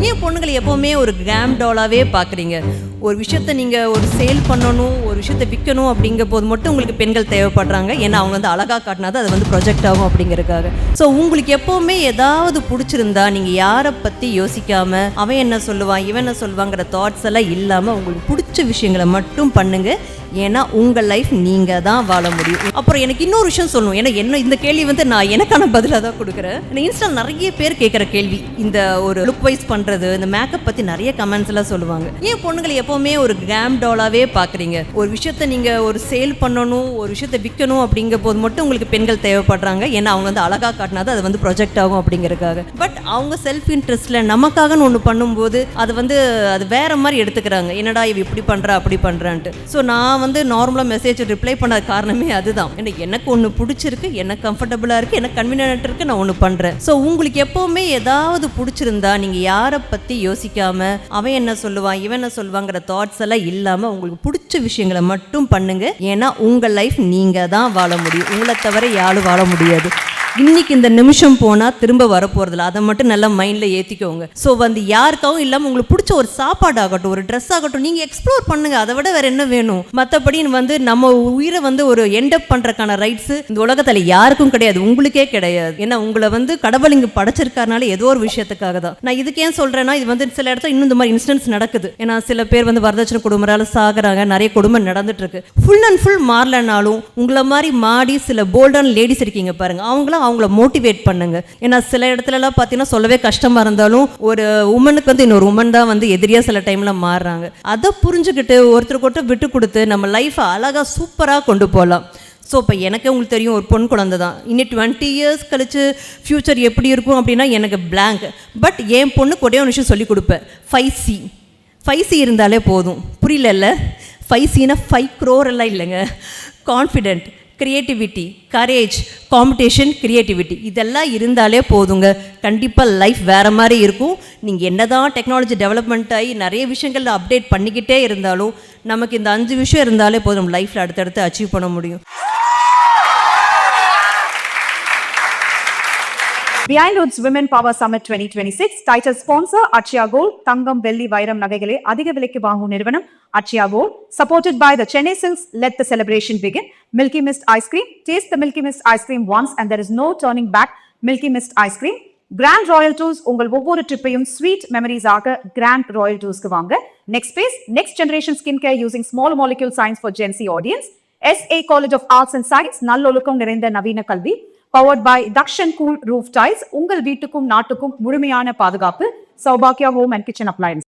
ஏன் பொண்ணுங்களை எப்போவுமே ஒரு கிராம் டாலாகவே பார்க்குறீங்க? ஒரு விஷயத்தை நீங்கள் ஒரு சேல் பண்ணணும், ஒரு விஷயத்தை விற்கணும் அப்படிங்கிற போது மட்டும் உங்களுக்கு பெண்கள் தேவைப்படுறாங்க. ஏன்னா அவங்க வந்து அழகாக காட்டினா தான் அது வந்து ப்ரொஜெக்ட் ஆகும் அப்படிங்கிறதுக்காக. ஸோ உங்களுக்கு எப்போவுமே ஏதாவது பிடிச்சிருந்தா நீங்கள் யாரை பற்றி யோசிக்காமல் அவன் என்ன சொல்லுவான் இவன் என்ன சொல்லுவாங்கிற தாட்ஸ் எல்லாம் இல்லாமல் உங்களுக்கு பிடிச்ச விஷயங்களை மட்டும் பண்ணுங்கள். ஏன்னா உங்கள் லைஃப் நீங்கள் தான் வாழ முடியும். அப்புறம் எனக்கு இன்னொரு விஷயம் சொல்லணும். ஏன்னா என்ன இந்த கேள்வி வந்து நான் எனக்கான பதிலாக தான் கொடுக்குறேன். இன்ஸ்டா நிறைய பேர் கேட்குற கேள்வி, இந்த ஒரு லுக் வைஸ் பண்ணுறது, இந்த மேக்கப் பற்றி நிறைய கமெண்ட்ஸ் எல்லாம் சொல்லுவாங்க. ஏன் பொண்ணுங்களை எப்போவுமே ஒரு கிராம் டாலாகவே பார்க்குறீங்க? ஒரு விஷயத்தை நீங்கள் ஒரு சேல் பண்ணணும், ஒரு விஷயத்தை விற்கணும் அப்படிங்கிற போது மட்டும் உங்களுக்கு பெண்கள் தேவைப்படுறாங்க. ஏன்னா அவங்க வந்து அழகாக காட்டினா தான் அது வந்து ப்ரொஜெக்ட் ஆகும் அப்படிங்கிறதுக்காக. பட் அவங்க செல்ஃப் இன்ட்ரெஸ்ட்டில் நமக்காகன்னு ஒன்று பண்ணும்போது அது வேற மாதிரி எடுத்துக்கிறாங்க. என்னடா இவ இப்படி பண்ணுறா அப்படி பண்ணுறான்ட்டு. ஸோ நான் வந்து நார்மலாக மெசேஜ் ரிப்ளை பண்ண காரணமே அதுதான். எனக்கு ஒன்று பிடிச்சிருக்கு, எனக்கு கம்ஃபர்டபுளாக இருக்குது, எனக்கு கன்வீனியன்ட் இருக்குது, நான் ஒன்று பண்ணுறேன். ஸோ உங்களுக்கு எப்போவுமே ஏதாவது பிடிச்சிருந்தா நீங்கள் யாரை பற்றி யோசிக்காமல் அவன் என்ன சொல்லுவான் இவன் என்ன சொல்லுவாங்கிற தாட்ஸ் எல்லாம் இல்லாமல் உங்களுக்கு பிடிச்ச விஷயங்களை மட்டும் பண்ணுங்கள். ஏன்னா உங்கள் லைஃப் நீங்கள் தான் வாழ முடியும். உங்களை தவிர யாரும் வாழ முடியாது. இன்னைக்கு இந்த நிமிஷம் போனால் திரும்ப வரப்போகிறதில்ல. அதை மட்டும் நல்லா மைண்டில் ஏற்றிக்கோங்க. ஸோ வந்து யாருக்காகவும் இல்லாமல் உங்களுக்கு பிடிச்ச ஒரு சாப்பாடு ஆகட்டும், ஒரு ட்ரெஸ் ஆகட்டும், நீங்கள் எக்ஸ்ப்ளோர் பண்ணுங்கள். அதை விட வேறு என்ன வேணும்? மற்றபடி வந்து நம்ம உயிரை வந்து ஒரு எண்டப் பண்ணுறதுக்கான ரைட்ஸு இந்த உலகத்தில் யாருக்கும் கிடையாது, உங்களுக்கே கிடையாது. ஏன்னா உங்களை வந்து கடவுள் இங்கே படைச்சிருக்காருனால ஏதோ ஒரு விஷயத்துக்காக தான். நான் இதுக்கு ஏன் சொல்கிறேன்னா, இது வந்து சில இடத்துல இன்னும் இந்த மாதிரி இன்சிடென்ட்ஸ் நடக்குது. ஏன்னா சில பேர் வந்து வரதட்சணை குடும்பத்தால் சாகுறாங்க, நிறைய குடும்பம் நடந்துட்டு இருக்கு. ஃபுல் அண்ட் ஃபுல் மாறலனாலும் உங்களை மாதிரி மாடி சில போல்டான லேடிஸ் இருக்கீங்க பாருங்க, அவங்கள மோட்டிவேட் பண்ணுங்க. ஏன்னா சில இடத்துலலாம் பார்த்தீங்கன்னா சொல்லவே கஷ்டமாக இருந்தாலும் ஒரு உமனுக்கு வந்து இன்னொரு உமன் தான் வந்து எதிரியாக சில டைமில் மாறுறாங்க. அதை புரிஞ்சுக்கிட்டு ஒருத்தருக்கு விட்டு கொடுத்து நம்ம லைஃப்பை அழகாக சூப்பராக கொண்டு போகலாம். ஸோ இப்போ எனக்கு உங்களுக்கு தெரியும், ஒரு பொன் குழந்தை தான். இன்னும் 20 years கழிச்சு ஃப்யூச்சர் எப்படி இருக்கும் அப்படின்னா எனக்கு பிளாங்க். பட் என் பொண்ணுக்கு ஒரே ஒரு விஷயம் சொல்லிக் கொடுப்பேன், 5C இருந்தாலே போதும். புரியல? 5Cனா 5 crore எல்லாம் இல்லைங்க. Confident, creativity, courage, competition, creativity, இதெல்லாம் இருந்தாலே போதுங்க. கண்டிப்பாக லைஃப் வேறு மாதிரி இருக்கும். நீங்கள் என்ன தான் டெக்னாலஜி டெவலப்மெண்ட் ஆகி நிறைய விஷயங்கள் அப்டேட் பண்ணிக்கிட்டே இருந்தாலும் நமக்கு இந்த 5 விஷயம் இருந்தாலே போதும், லைஃப்பில் அடுத்தடுத்து அச்சீவ் பண்ண முடியும். Behind Woods Women Power Summit 2026 title sponsor Achya Gold. தங்கம் வெள்ளி வைரம் நகைகளை அதிக விலைக்கு வாங்கும் நிறுவனம் Achya Gold. Supported by the Chennai Silks. Let the celebration begin. Milky Mist ice cream. Taste the Milky Mist ice cream once and there is no turning back. Milky Mist ice cream. Grand Royal Tours. உங்கள் ஒவ்வொரு ட்ரிப்பையும் sweet memories ஆக Grand Royal Toursக்கு வாங்க. Next space, next generation skincare using small molecule science for Gen Z audience. SA College of Arts and Science. நல்லொழுக்கம் நிறைந்த நவீன கல்வி. Powered by Dakshan Cool Roof Tiles. உங்கள் வீட்டுக்கும் நாட்டுக்கும் முழுமையான பாதுகாப்பு. சௌபாக்கியா ஹோம் அண்ட் கிச்சன் அப்ளையன்ஸ்.